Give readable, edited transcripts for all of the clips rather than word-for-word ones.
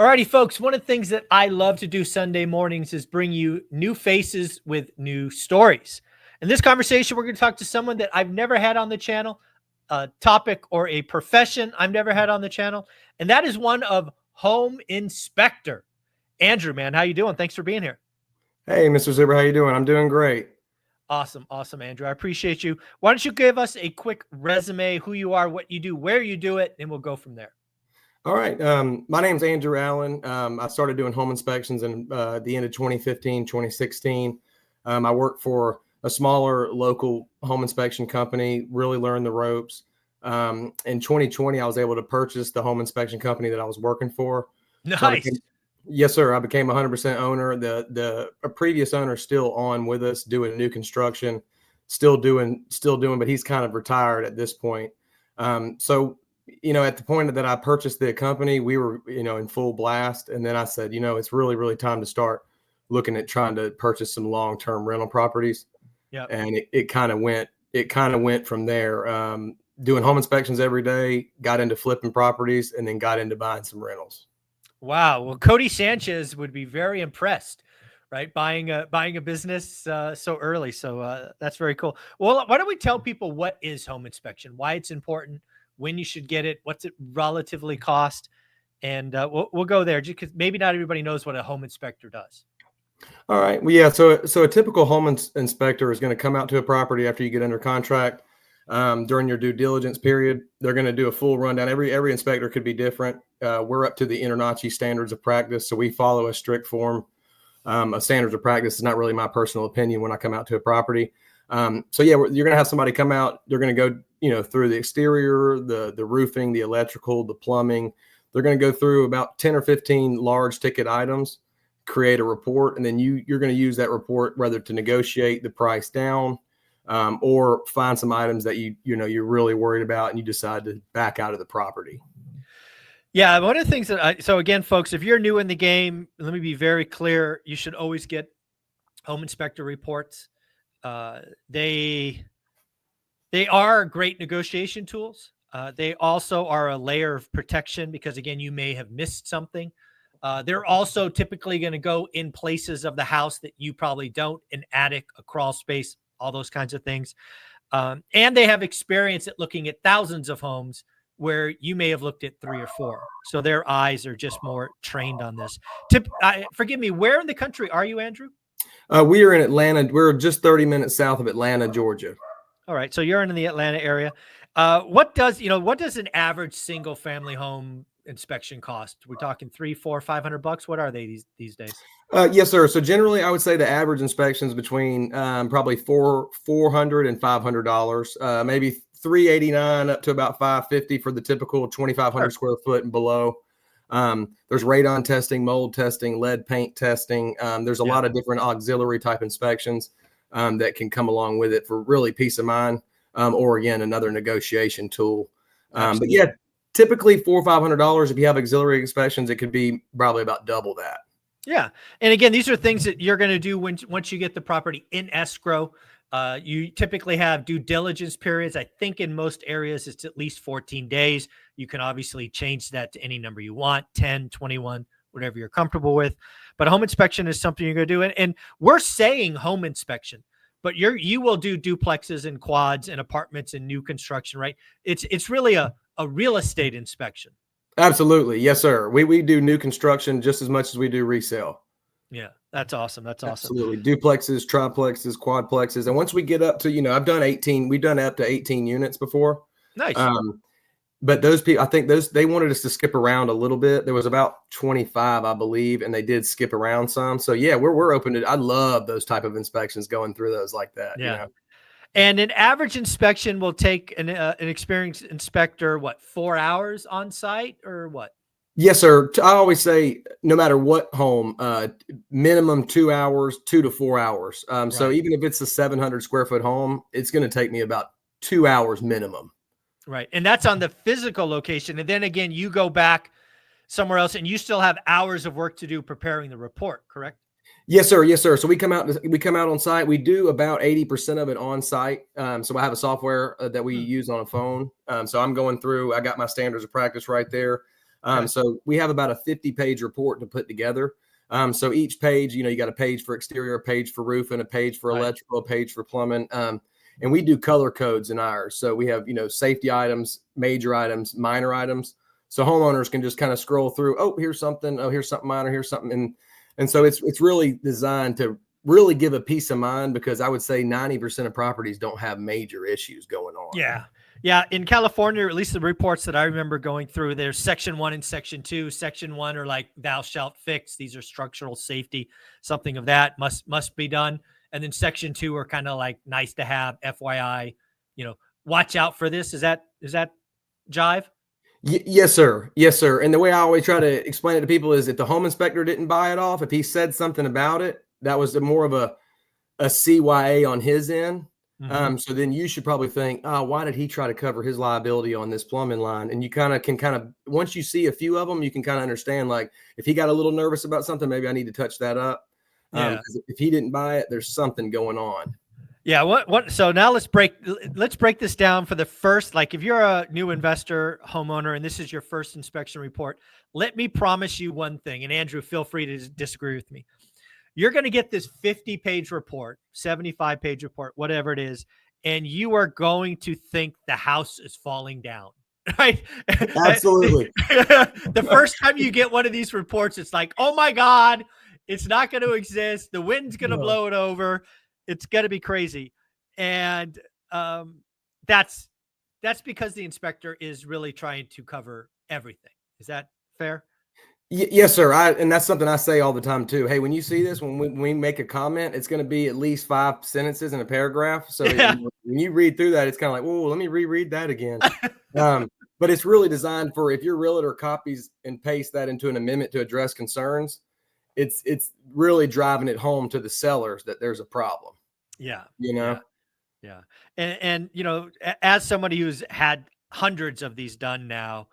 Alrighty, folks. One of the things that I love to do Sunday mornings is bring you new faces with new stories. In this conversation, we're going to talk to someone that I've never had on the channel, a topic or a profession I've never had on the channel, and that is one of home inspector. Andrew, man, how you doing? Thanks for being here. Hey, Mr. Zuber, how you doing? I'm doing great. Awesome, awesome, Andrew. I appreciate you. Why don't you give us a quick resume, who you are, what you do, where you do it, and we'll go from there. All right. My name's Andrew Allen. I started doing home inspections in the end of 2015, 2016. I worked for a smaller local home inspection company, really learned the ropes. In 2020, I was able to purchase the home inspection company that I was working for. Nice. Yes, sir. I became 100% owner. The previous owner is still on with us doing new construction, still doing, but he's kind of retired at this point. So at the point that I purchased the company, we were, in full blast. And then I said, it's really, really time to start looking at trying to purchase some long-term rental properties. Yeah. And it kind of went from there. Doing home inspections every day, got into flipping properties, and then got into buying some rentals. Wow. Well, Cody Sanchez would be very impressed, right? Buying a business so early. So that's very cool. Well, why don't we tell people what is home inspection, why it's important, when you should get it, what's it relatively cost, and we'll go there just because maybe not everybody knows what a home inspector does. All right. Well, yeah. So a typical home inspector is going to come out to a property after you get under contract. During your due diligence period, they're going to do a full rundown. Every inspector could be different. We're up to the InterNACHI standards of practice, so we follow a strict form of standards of practice. It's not really my personal opinion when I come out to a property. So yeah, you're going to have somebody come out. They're going to go, through the exterior, the roofing, the electrical, the plumbing. They're going to go through about 10 or 15 large ticket items, create a report, and then you're going to use that report whether to negotiate the price down, or find some items that you're really worried about and you decide to back out of the property. Yeah, one of the things that so again, folks, if you're new in the game, let me be very clear. You should always get home inspector reports. They are great negotiation tools. They also are a layer of protection because, again, you may have missed something. They're also typically going to go in places of the house that you probably don't, an attic, a crawl space, all those kinds of things. And they have experience at looking at thousands of homes where you may have looked at 3 or 4. So their eyes are just more trained on this. Forgive me, where in the country are you, Andrew? We are in Atlanta. We're just 30 minutes south of Atlanta, Georgia. All right. So you're in the Atlanta area. What does an average single family home inspection cost? We're talking $300, $400, $500. What are they these days? Yes, sir. So generally, I would say the average inspection is between probably $400 and $500, maybe $389 up to about $550 for the typical 2,500 square foot and below. There's radon testing, mold testing, lead paint testing. There's a lot of different auxiliary type inspections that can come along with it for really peace of mind, or again, another negotiation tool. But yeah, typically $400 or $500. If you have auxiliary inspections, it could be probably about double that. Yeah. And again, these are things that you're going to do once you get the property in escrow. You typically have due diligence periods. I think in most areas, it's at least 14 days. You can obviously change that to any number you want, 10, 21, whatever you're comfortable with. But a home inspection is something you're going to do. And we're saying home inspection, but you will do duplexes and quads and apartments and new construction, right? It's really a real estate inspection. Absolutely. Yes, sir. We do new construction just as much as we do resale. Yeah, that's awesome. That's awesome. Absolutely. Duplexes, triplexes, quadplexes. And once we get up to, we've done up to 18 units before. Nice. But those people, I think they wanted us to skip around a little bit. There was about 25, I believe, and they did skip around some. So yeah, we're open to, I love those type of inspections, going through those like that. Yeah. And an average inspection will take an experienced inspector, 4 hours on site or what? Yes, sir. I always say no matter what home, minimum 2 hours, 2 to 4 hours. So even if it's a 700 square foot home, it's going to take me about 2 hours minimum. Right. And that's on the physical location. And then again, you go back somewhere else and you still have hours of work to do preparing the report, correct? Yes, sir. Yes, sir. So we come out on site. We do about 80% of it on site. So I have a software that we use on a phone. So I'm going through, I got my standards of practice right there. Okay. So we have about a 50-page report to put together. So each page, you got a page for exterior, a page for roof, and a page for electrical, a page for plumbing. And we do color codes in ours. So we have, safety items, major items, minor items. So homeowners can just kind of scroll through, oh, here's something, minor, here's something. And so it's really designed to really give a peace of mind, because I would say 90% of properties don't have major issues going on. Yeah. Yeah. In California, or at least the reports that I remember going through, there's section 1 and section 2. Section 1 are like, thou shalt fix. These are structural safety. Something of that must be done. And then section 2 are kind of like nice to have, FYI, watch out for this. Is that jive? Yes, sir. Yes, sir. And the way I always try to explain it to people is, if the home inspector didn't buy it off, if he said something about it, that was more of a CYA on his end. Mm-hmm. So then you should probably think, oh, why did he try to cover his liability on this plumbing line? And you can once you see a few of them, you can kind of understand, like, if he got a little nervous about something, maybe I need to touch that up. Yeah. 'Cause if he didn't buy it, there's something going on. Yeah. What? So now let's break this down for the first, like, if you're a new investor, homeowner, and this is your first inspection report, let me promise you one thing. And Andrew, feel free to disagree with me. You're going to get this 50-page report, 75-page report, whatever it is, and you are going to think the house is falling down, right? Absolutely. The first time you get one of these reports, it's like, oh my God, it's not going to exist. The wind's going to blow it over. It's going to be crazy. And that's because the inspector is really trying to cover everything. Is that fair? Yes, sir. And that's something I say all the time too. Hey, when you see this, when we make a comment, it's going to be at least 5 sentences in a paragraph. So when you read through that, it's kind of like, whoa, let me reread that again. But it's really designed for, if your realtor copies and pastes that into an amendment to address concerns, it's really driving it home to the sellers that there's a problem. Yeah. Yeah. And as somebody who's had hundreds of these done now,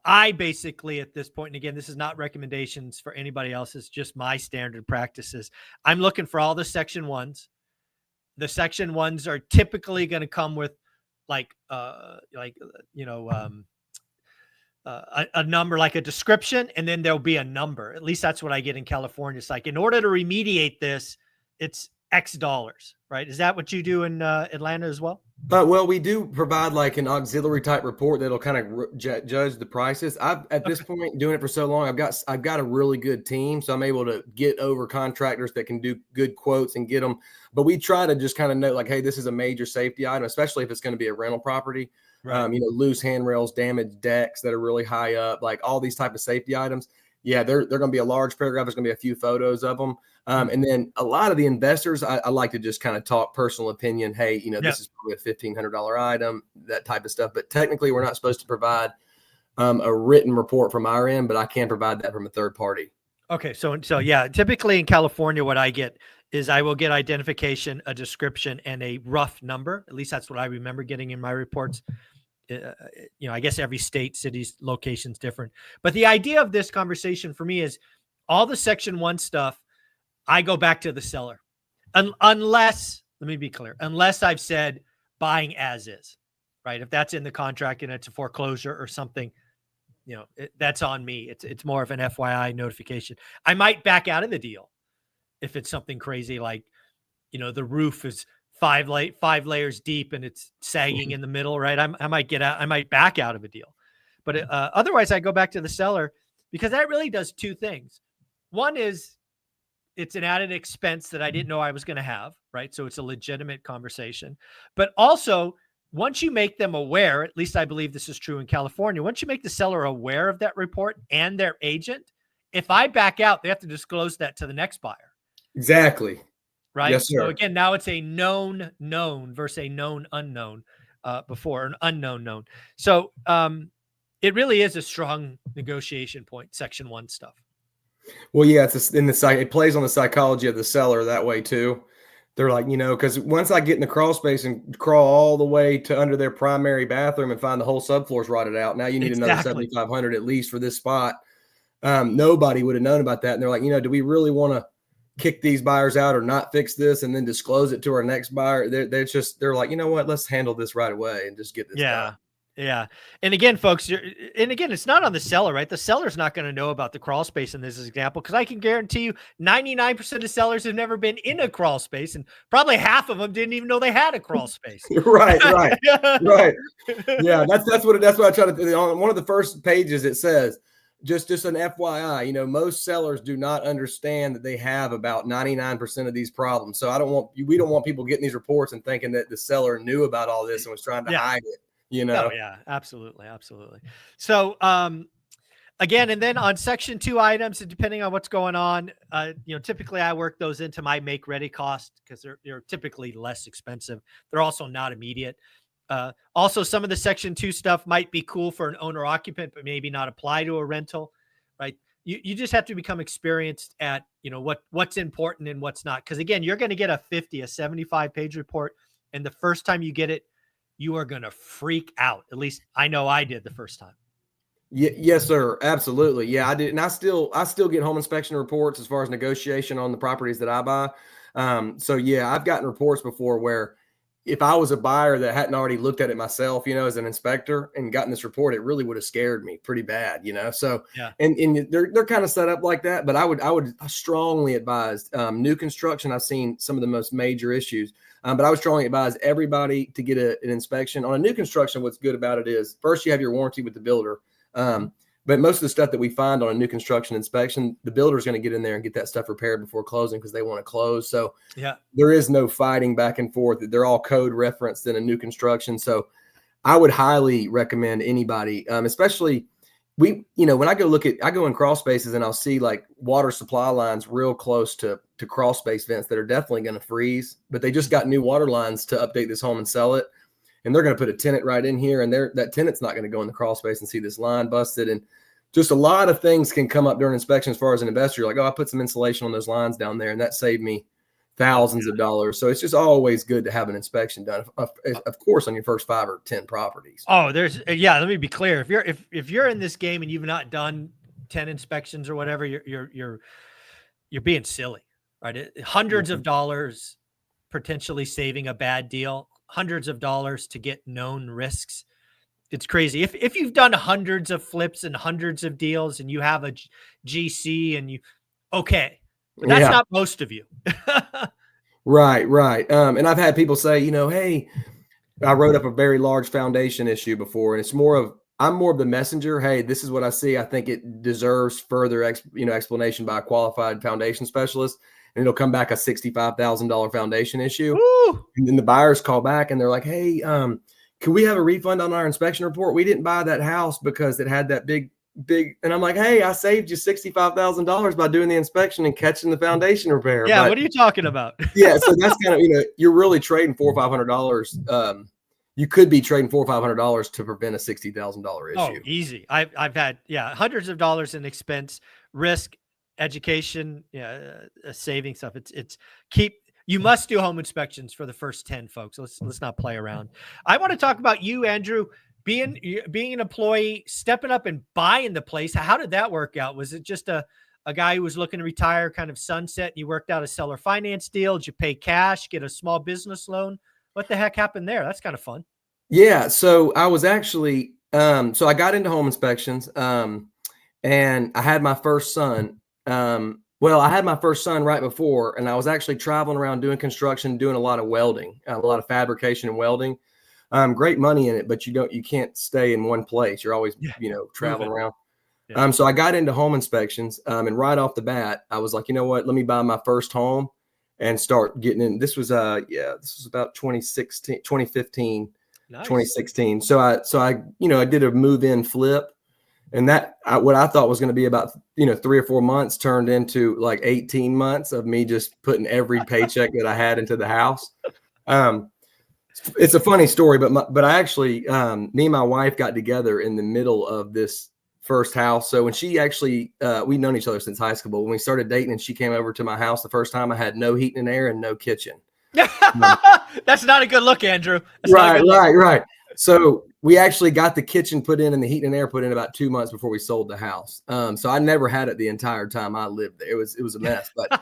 I basically, at this point, and again, this is not recommendations for anybody else, it's just my standard practices. I'm looking for all the section 1s. The section 1s are typically going to come with a number, like a description, and then there'll be a number. At least that's what I get in California. It's like, in order to remediate this, it's X dollars, right? Is that what you do in Atlanta as well? Well, we do provide like an auxiliary type report that'll kind of judge the prices. At this point, doing it for so long, I've got a really good team, so I'm able to get over contractors that can do good quotes and get them. But we try to just kind of know, like, hey, this is a major safety item, especially if it's going to be a rental property. Right. Loose handrails, damaged decks that are really high up, like all these type of safety items. Yeah, they're going to be a large paragraph. There's going to be a few photos of them. And then a lot of the investors, I like to just kind of talk personal opinion. Hey, this is probably a $1,500 item, that type of stuff. But technically, we're not supposed to provide a written report from our end, but I can provide that from a third party. Okay. So yeah, typically in California, what I get is I will get identification, a description, and a rough number. At least that's what I remember getting in my reports. I guess every state, city's location's different. But the idea of this conversation for me is all the section 1 stuff, I go back to the seller. Unless, let me be clear, unless I've said buying as is, right? If that's in the contract and it's a foreclosure or something, that's on me. It's more of an FYI notification. I might back out of the deal if it's something crazy, like, the roof is 5 layers deep and it's sagging in the middle, right? I might get out. I might back out of a deal, but otherwise I go back to the seller, because that really does 2 things. One is it's an added expense that I didn't know I was going to have, right? So it's a legitimate conversation. But also, once you make them aware, at least I believe this is true in California, once you make the seller aware of that report and their agent, if I back out, they have to disclose that to the next buyer. Exactly. Right. Yes, sir. So again, now it's a known versus a known unknown before, an unknown known. So it really is a strong negotiation point, section 1 stuff. Well, yeah, it plays on the psychology of the seller that way too. They're like, because once I get in the crawl space and crawl all the way to under their primary bathroom and find the whole subfloor's rotted out, now you need another $7,500 at least for this spot. Nobody would have known about that. And they're like, do we really want to kick these buyers out or not fix this and then disclose it to our next buyer? They're like, you know what, let's handle this right away and just get this done. Yeah. And again, folks, it's not on the seller, right? The seller's not going to know about the crawl space in this example, because I can guarantee you 99% of sellers have never been in a crawl space, and probably half of them didn't even know they had a crawl space. Right. Right. Yeah. That's what I try to do. On one of the first pages, it says, just an FYI, most sellers do not understand that they have about 99% of these problems. So we don't want people getting these reports and thinking that the seller knew about all this and was trying to hide it. Oh yeah, absolutely. So, again, and then on section 2 items, and depending on what's going on, typically I work those into my make ready cost, because they're typically less expensive. They're also not immediate. Also, some of the section 2 stuff might be cool for an owner occupant, but maybe not apply to a rental, right? You just have to become experienced at, what's important and what's not. Because again, you're going to get a 75-page report, and the first time you get it, you are going to freak out. At least I know I did the first time. Yes, sir. Absolutely. Yeah, I did. And I still get home inspection reports as far as negotiation on the properties that I buy. So yeah, I've gotten reports before where if I was a buyer that hadn't already looked at it myself, as an inspector, and gotten this report, it really would have scared me pretty bad, So, yeah. And they're kind of set up like that, but I would strongly advise, new construction. I've seen some of the most major issues. But I would strongly advise everybody to get an inspection on a new construction. What's good about it is, first, you have your warranty with the builder. But most of the stuff that we find on a new construction inspection, the builder is going to get in there and get that stuff repaired before closing, because they want to close. So yeah, there is no fighting back and forth. They're all code referenced in a new construction. So I would highly recommend anybody, especially when I go in crawl spaces and I'll see like water supply lines real close to crawl space vents that are definitely going to freeze, but they just got new water lines to update this home and sell it. And they're going to put a tenant right in here, and that tenant's not going to go in the crawl space and see this line busted. And just a lot of things can come up during inspection as far as an investor. You're like, oh, I put some insulation on those lines down there, and that saved me thousands of dollars. So it's just always good to have an inspection done, of course, on your first 5 or 10 properties. Oh, let me be clear. If you're in this game and you've not done 10 inspections or whatever, you're being silly, right? Hundreds of dollars potentially saving a bad deal. Hundreds of dollars to get known risks. It's crazy. If you've done hundreds of flips and hundreds of deals and you have a GC and but that's not most of you. Right. And I've had people say, hey, I wrote up a very large foundation issue before, and I'm more of the messenger. Hey, this is what I see. I think it deserves further explanation by a qualified foundation specialist. And it'll come back a $65,000 foundation issue. Woo! And then the buyers call back and they're like, hey, can we have a refund on our inspection report? We didn't buy that house because it had that big. And I'm like, hey, I saved you $65,000 by doing the inspection and catching the foundation repair. Yeah. What are you talking about? Yeah. So that's kind of, you're really trading $400 or $500. You could be trading $400 or $500 to prevent a $60,000 issue. Oh, easy. I've had, hundreds of dollars in expense, risk, education, saving stuff. You must do home inspections for the first 10, folks. Let's not play around. I want to talk about you, Andrew, being an employee, stepping up and buying the place. How did that work out? Was it just a guy who was looking to retire, kind of sunset, and you worked out a seller finance deal? Did you pay cash, get a small business loan? What the heck happened there? That's kind of fun. Yeah. So I was actually, so I got into home inspections, and I had my first son. I had my first son right before, and I was actually traveling around doing construction, doing a lot of welding, a lot of fabrication and welding. Great money in it, but you can't stay in one place. You're always, traveling around. Yeah. So I got into home inspections, and right off the bat, I was like, you know what, let me buy my first home and start getting in. This was about 2015, nice. 2016. So I did a move-in flip. And what I thought was going to be about, 3 or 4 months turned into like 18 months of me just putting every paycheck that I had into the house. It's a funny story, but I actually, me and my wife got together in the middle of this first house. So when she actually, we'd known each other since high school, but when we started dating and she came over to my house the first time, I had no heat and air and no kitchen. That's not a good look, Andrew. Right. So we actually got the kitchen put in and the heat and air put in about 2 months before we sold the house. So I never had it the entire time I lived there. It was a mess. But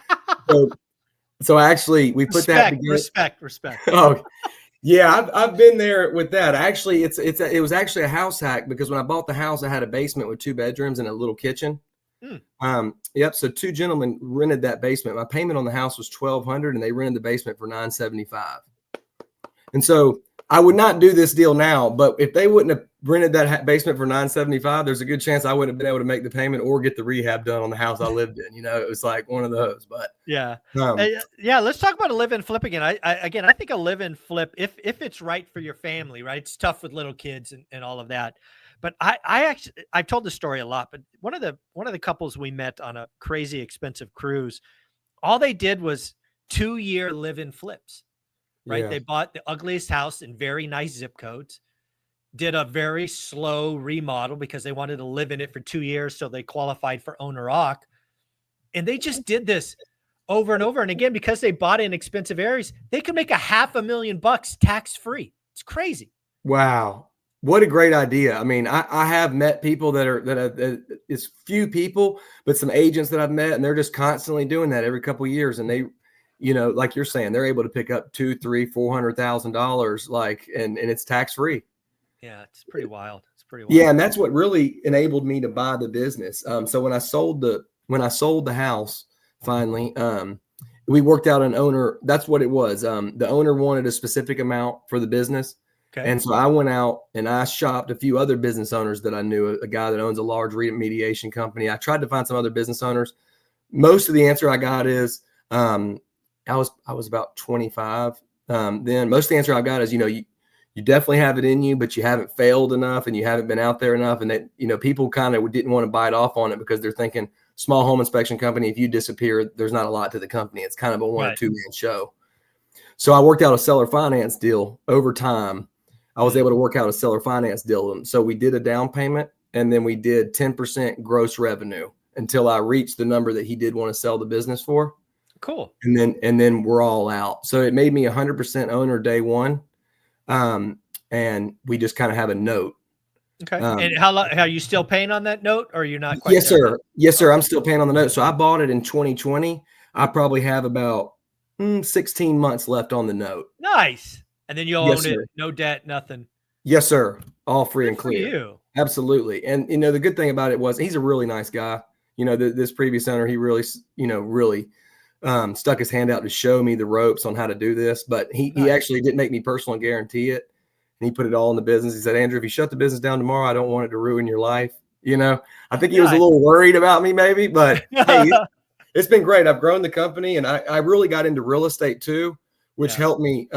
so actually we put that together. Respect. Oh, Yeah, I've been there with that. Actually, it was actually a house hack because when I bought the house, I had a basement with 2 bedrooms and a little kitchen. Hmm. Yep. So 2 gentlemen rented that basement. My payment on the house was $1,200, and they rented the basement for $975. And so I would not do this deal now, but if they wouldn't have rented that basement for $975, there's a good chance I wouldn't have been able to make the payment or get the rehab done on the house I lived in. It was like one of those. But Yeah. um, Yeah. Let's talk about a live and flip again. I think a live and flip, if it's right for your family, right? It's tough with little kids and all of that. But I've told this story a lot, but one of the couples we met on a crazy expensive cruise, all they did was 2-year live and flips, right? yeah. They bought the ugliest house in very nice zip codes, did a very slow remodel because they wanted to live in it for 2 years. So they qualified for owner occ. And they just did this over and over. And again, because they bought in expensive areas, they could make $500,000 tax free. It's crazy. Wow. What a great idea. I mean, I have met people that it's few people, but some agents that I've met, and they're just constantly doing that every couple of years. And they, like you're saying, they're able to pick up $200,000, $300,000, $400,000, and it's tax free. Yeah, it's pretty wild. It's pretty wild. Yeah, and that's what really enabled me to buy the business. So when I sold the house finally, we worked out an owner. That's what it was. The owner wanted a specific amount for the business. Okay. And so I went out and I shopped a few other business owners that I knew, a guy that owns a large remediation company. I tried to find some other business owners. Most of the answer I got is, I was about 25. Then most of the answer I got is, you definitely have it in you, but you haven't failed enough and you haven't been out there enough. And that, people kind of didn't want to bite off on it because they're thinking small home inspection company. If you disappear, there's not a lot to the company. It's kind of a 1 or 2 man show. So I worked out a seller finance deal over time. I was able to work out a seller finance deal. And so we did a down payment and then we did 10% gross revenue until I reached the number that he did want to sell the business for. Cool. And then we're all out. So it made me 100% owner day one. And we just kind of have a note. Okay. And how are you still paying on that note, or you're not quite? Yes, sir. Yes, sir. I'm still paying on the note. So I bought it in 2020. I probably have about 16 months left on the note. Nice. And then you'll own it, no debt, nothing. Yes, sir. All free and clear. You. Absolutely. And the good thing about it was he's a really nice guy. This previous owner, he really, really stuck his hand out to show me the ropes on how to do this. But he actually didn't make me personally guarantee it. And he put it all in the business. He said, Andrew, if you shut the business down tomorrow, I don't want it to ruin your life. I think he was a little worried about me maybe, but hey, it's been great. I've grown the company and I really got into real estate too, which helped me,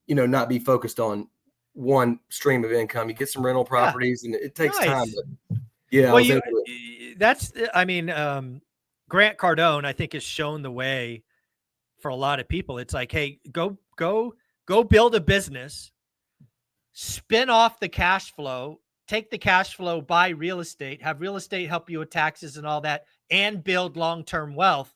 not be focused on one stream of income. You get some rental properties and it takes time. But Grant Cardone, I think, has shown the way for a lot of people. It's like, hey, go build a business, spin off the cash flow, take the cash flow, buy real estate, have real estate help you with taxes and all that, and build long-term wealth.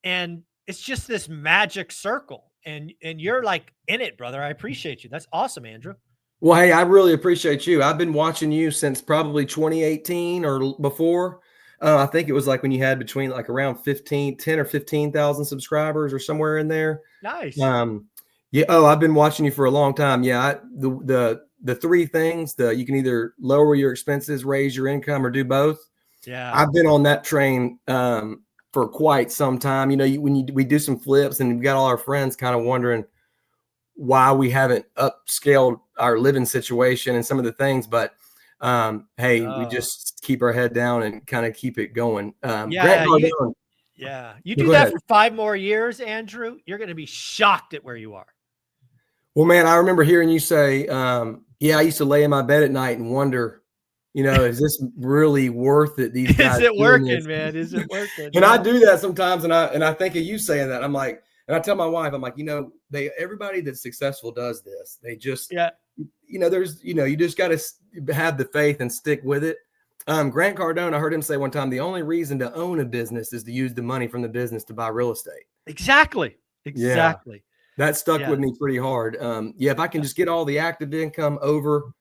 And it's just this magic circle. And you're like in it, brother. I appreciate you. That's awesome, Andrew. Well, hey, I really appreciate you. I've been watching you since probably 2018 or before. I think it was like when you had between like around 10 or 15,000 subscribers or somewhere in there. Nice. Yeah. Oh, I've been watching you for a long time. Yeah. The 3 things, you can either lower your expenses, raise your income, or do both. Yeah. I've been on that train for quite some time. We do some flips and we've got all our friends kind of wondering why we haven't upscaled our living situation and some of the things, but we just keep our head down and kind of keep it going. You do that for 5 more years, Andrew, you're going to be shocked at where you are. Well, man, I remember hearing you say, I used to lay in my bed at night and wonder, is this really worth it? These guys, is it working, man? Is it working? And I do that sometimes. And I think of you saying that. I'm like, and I tell my wife, I'm like, everybody that's successful does this. They just, you just got to have the faith and stick with it. Grant Cardone, I heard him say one time, the only reason to own a business is to use the money from the business to buy real estate. Exactly. Yeah, that stuck with me pretty hard. If I can just get all the active income over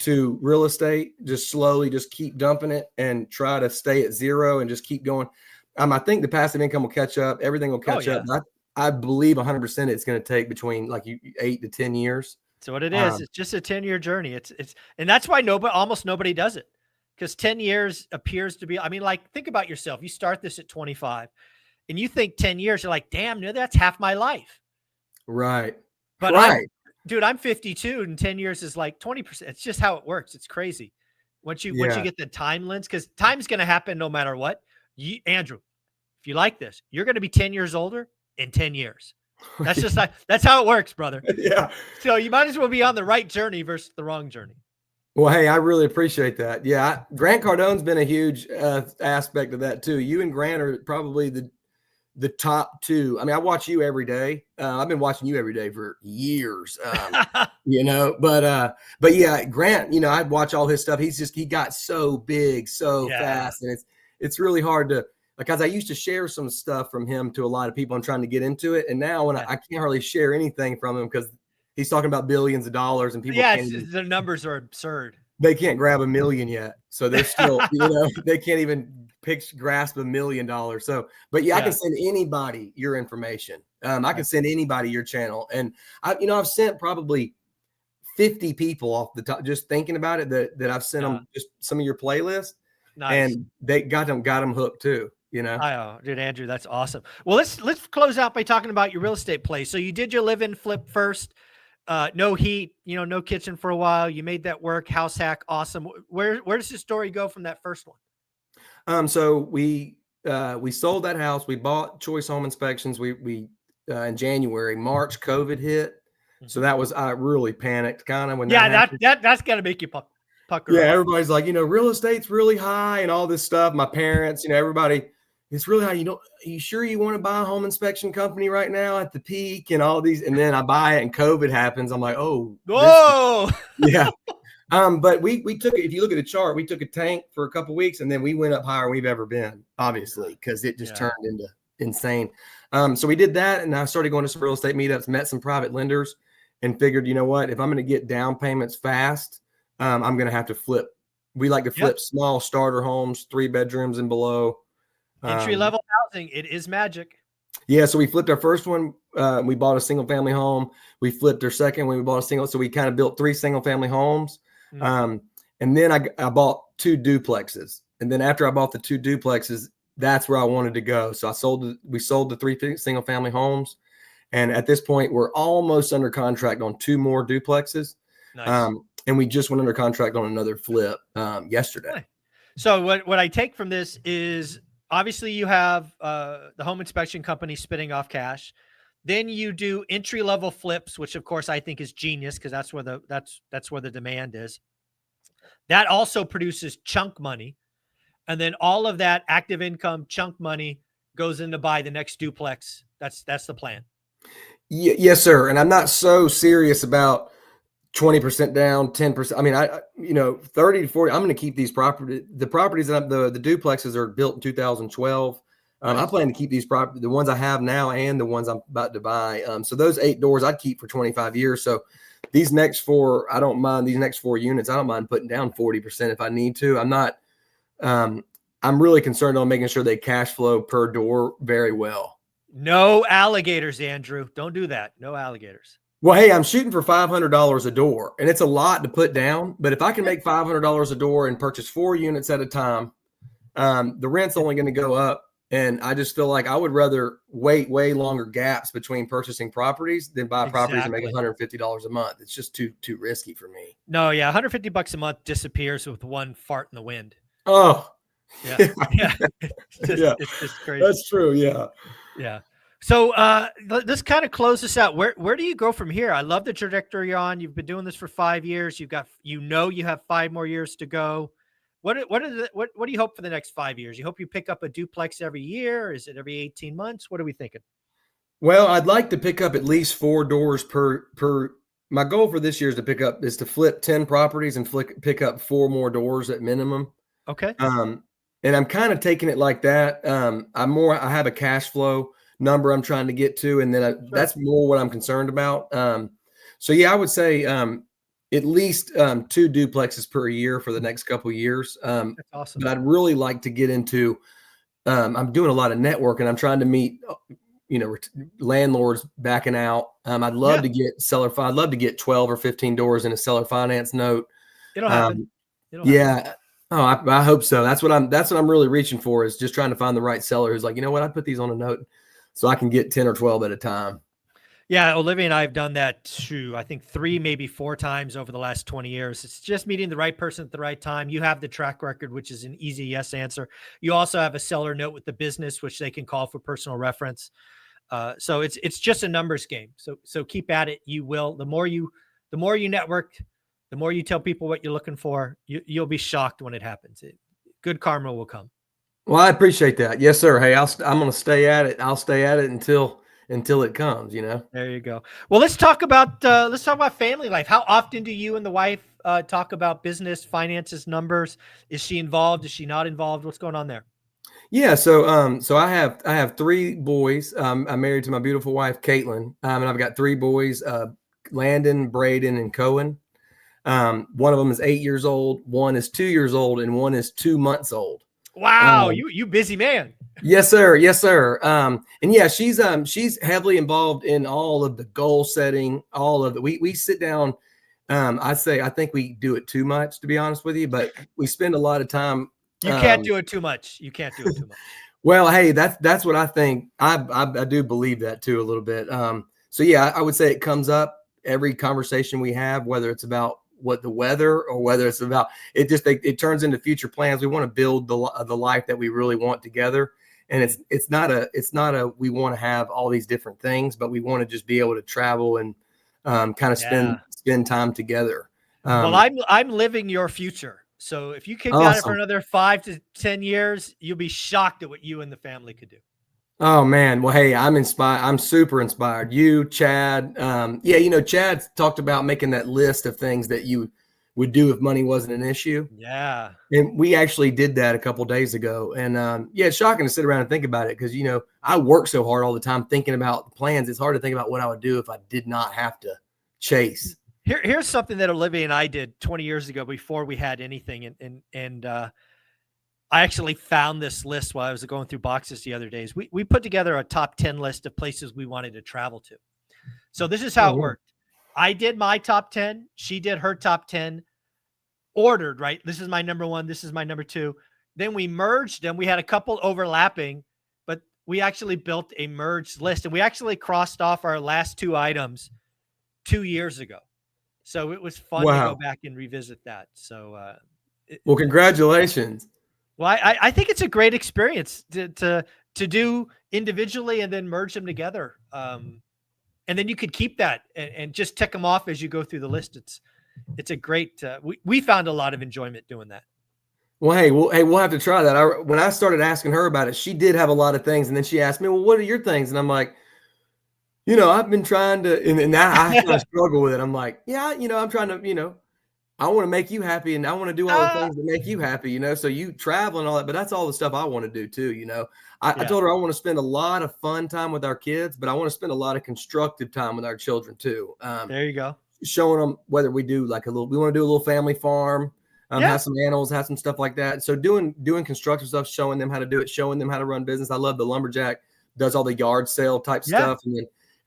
to real estate, just slowly, just keep dumping it and try to stay at zero and just keep going. I think the passive income will catch up. Everything will catch up. I believe 100% it's going to take between like 8 to 10 years. So what it is, it's just a 10-year journey. And that's why almost nobody does it, because 10 years appears to be, I mean, like, think about yourself. You start this at 25 and you think 10 years, you're like, damn, no, that's half my life. Right. But Right. I'm 52 and 10 years is like 20%. It's just how it works. It's crazy. Once you get the time lens, because time's going to happen no matter what. Andrew, if you like this, you're going to be 10 years older in 10 years. That's just that's how it works, brother. Yeah. So you might as well be on the right journey versus the wrong journey. Well, hey, I really appreciate that. Yeah, Grant Cardone's been a huge aspect of that too. You and Grant are probably the top two. I mean, I watch you every day. I've been watching you every day for years, you know. But yeah, Grant, you know, I'd watch all his stuff. He got so big so fast, and it's really hard to. Because I used to share some stuff from him to a lot of people. I'm trying to get into it. And now when I can't hardly share anything from him because he's talking about billions of dollars and people the numbers are absurd. They can't grab $1 million yet. So they're still, you know, they can't even grasp $1 million. So, but yeah, I can send anybody your information. I can send anybody your channel. And I've sent probably 50 people off the top, just thinking about it, that I've sent them just some of your playlists. Nice. And they got them hooked too. You know, dude, Andrew, that's awesome. Well, let's close out by talking about your real estate play. So you did your live-in flip first, no heat, no kitchen for a while. You made that work. House hack, awesome. Where does the story go from that first one? So we sold that house. We bought Choice Home Inspections. We in January, March, COVID hit. So that was, I really panicked kind of when that's got to make you pucker. Yeah, everybody's like, real estate's really high and all this stuff. My parents, everybody. It's really high. Are you sure you want to buy a home inspection company right now at the peak and all these? And then I buy it and COVID happens. I'm like, oh, whoa. Yeah. But we took it. If you look at the chart, we took a tank for a couple of weeks and then we went up higher than we've ever been, obviously, because it just turned into insane. So we did that. And I started going to some real estate meetups, met some private lenders and figured, you know what, if I'm going to get down payments fast, I'm going to have to flip. We like to flip small starter homes, 3 bedrooms and below. Entry-level housing, it is magic. Yeah, so we flipped our first one. We bought a single-family home. We flipped our second when we bought a single. So we kind of built 3 single-family homes. And then I bought 2 duplexes. And then after I bought the 2 duplexes, that's where I wanted to go. So we sold the 3 single-family homes. And at this point, we're almost under contract on 2 more duplexes. Nice. And we just went under contract on another flip yesterday. So what I take from this is, obviously you have the home inspection company spitting off cash. Then you do entry-level flips, which of course I think is genius because that's where the demand is. That also produces chunk money. And then all of that active income chunk money goes in to buy the next duplex. That's the plan. Yes, sir. And I'm not so serious about 20% down, 10%. I mean, 30 to 40. I'm going to keep these the properties that the duplexes are built in 2012. I plan to keep these properties, the ones I have now and the ones I'm about to buy. So those 8 doors I'd keep for 25 years. So these next 4, I don't mind these next 4 units. I don't mind putting down 40% if I need to. I'm not, I'm really concerned on making sure they cash flow per door very well. No alligators, Andrew. Don't do that. No alligators. Well, hey, I'm shooting for $500 a door, and it's a lot to put down. But if I can make $500 a door and purchase 4 units at a time, the rent's only going to go up. And I just feel like I would rather wait way longer gaps between purchasing properties than buy properties and make $150 a month. It's just too risky for me. No, yeah, $150 a month disappears with one fart in the wind. Oh, yeah. It's just crazy. That's true. Yeah. Yeah. So let's kind of close this out. Where do you go from here? I love the trajectory you're on. You've been doing this for 5 years. You have 5 more years to go. What do you hope for the next 5 years? You hope you pick up a duplex every year? Is it every 18 months? What are we thinking? Well, I'd like to pick up at least 4 doors per. My goal for this year is to flip 10 properties and pick up 4 more doors at minimum. Okay. And I'm kind of taking it like that. I have a cash flow number I'm trying to get to, and then that's more what I'm concerned about. So yeah, I would say at least 2 duplexes per year for the next couple of years. That's awesome. But I'd really like to get into. I'm doing a lot of networking. I'm trying to meet landlords backing out. I'd love to get I'd love to get 12 or 15 doors in a seller finance note. It'll happen. Yeah. Oh, I hope so. That's what I'm really reaching for, is just trying to find the right seller who's like, you know what, I put these on a note so I can get 10 or 12 at a time. Yeah, Olivia and I have done that too. I think 3, maybe 4 times over the last 20 years. It's just meeting the right person at the right time. You have the track record, which is an easy yes answer. You also have a seller note with the business, which they can call for personal reference. So it's just a numbers game. So keep at it. You will. The more you network, the more you tell people what you're looking for, you'll be shocked when it happens. Good karma will come. Well, I appreciate that. Yes, sir. Hey, I'm going to stay at it. I'll stay at it until it comes, There you go. Well, let's talk about family life. How often do you and the wife talk about business, finances, numbers? Is she involved? Is she not involved? What's going on there? Yeah. So I have 3 boys. I'm married to my beautiful wife, Caitlin. And I've got 3 boys, Landon, Braden, and Cohen. One of them is 8 years old. One is 2 years old, and one is 2 months old. Wow. You busy man. Yes, sir. Yes, sir. And yeah, she's heavily involved in all of the goal setting, all of the, we sit down. I think we do it too much, to be honest with you, but we spend a lot of time. You can't do it too much. You can't do it too much. Well, hey, that's what I think. I do believe that too, a little bit. So yeah, I would say it comes up every conversation we have, whether it's about what the weather or whether it's about it turns into future plans. We want to build the life that we really want together. And it's not a we want to have all these different things, but we want to just be able to travel and kind of spend time together. Well, I'm living your future. So if you keep at it for another 5 to 10 years, you'll be shocked at what you and the family could do. Oh man. Well, hey, I'm inspired. I'm super inspired. You, Chad. Chad talked about making that list of things that you would do if money wasn't an issue. Yeah. And we actually did that a couple of days ago. And it's shocking to sit around and think about it, because, I work so hard all the time thinking about the plans. It's hard to think about what I would do if I did not have to chase. Here's something that Olivia and I did 20 years ago before we had anything. And I actually found this list while I was going through boxes the other days. We put together a top 10 list of places we wanted to travel to. So this is how it worked. I did my top 10. She did her top 10. Ordered, right? This is my number 1. This is my number 2. Then we merged them. We had a couple overlapping, but we actually built a merged list, and we actually crossed off our last 2 items 2 years ago. So it was fun to go back and revisit that. So, well, congratulations. Well, I think it's a great experience to do individually and then merge them together. And then you could keep that and just tick them off as you go through the list. It's a great, we found a lot of enjoyment doing that. Well, hey, we'll have to try that. When I started asking her about it, she did have a lot of things. And then she asked me, well, what are your things? And I'm like, I've been trying to, and now I kind of struggle with it. I'm like, yeah, I'm trying to, I want to make you happy, and I want to do all the things that make you happy, so you travel and all that, but that's all the stuff I want to do too. I told her I want to spend a lot of fun time with our kids, but I want to spend a lot of constructive time with our children too. There you go. Showing them whether we do we want to do a little family farm, have some animals, have some stuff like that. So doing constructive stuff, showing them how to do it, showing them how to run business. I love the lumberjack does all the yard sale type stuff.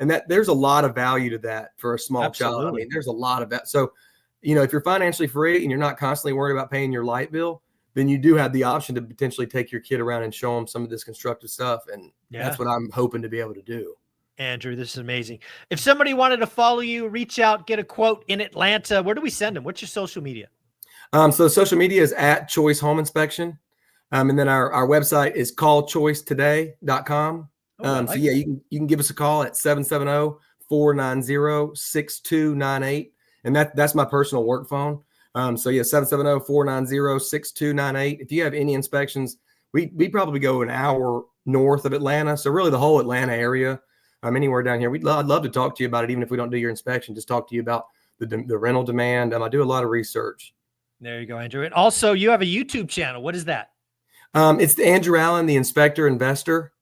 And that there's a lot of value to that for a small child. I mean, there's a lot of that. So, if you're financially free and you're not constantly worried about paying your light bill, then you do have the option to potentially take your kid around and show them some of this constructive stuff. And that's what I'm hoping to be able to do. Andrew, this is amazing. If somebody wanted to follow you, reach out, get a quote in Atlanta, where do we send them? What's your social media? So social media is at Choice Home Inspection. And then our website is callchoicetoday.com. So yeah, you can give us a call at 770-490-6298. And that's my personal work phone. So yeah, 770-490-6298. If you have any inspections, we probably go an hour north of Atlanta. So really the whole Atlanta area, anywhere down here, I'd love to talk to you about it. Even if we don't do your inspection, just talk to you about the rental demand. I do a lot of research. There you go, Andrew. And also you have a YouTube channel. What is that? It's the Andrew Allen, the Inspector Investor.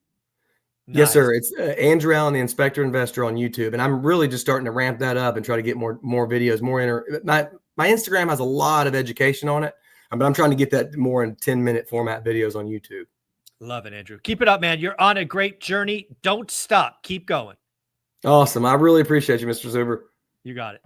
Nice. Yes, sir. It's Andrew Allen, the Inspector Investor on YouTube. And I'm really just starting to ramp that up and try to get more videos, my Instagram has a lot of education on it, but I'm trying to get that more in 10-minute format videos on YouTube. Love it, Andrew. Keep it up, man. You're on a great journey. Don't stop. Keep going. Awesome. I really appreciate you, Mr. Zuber. You got it.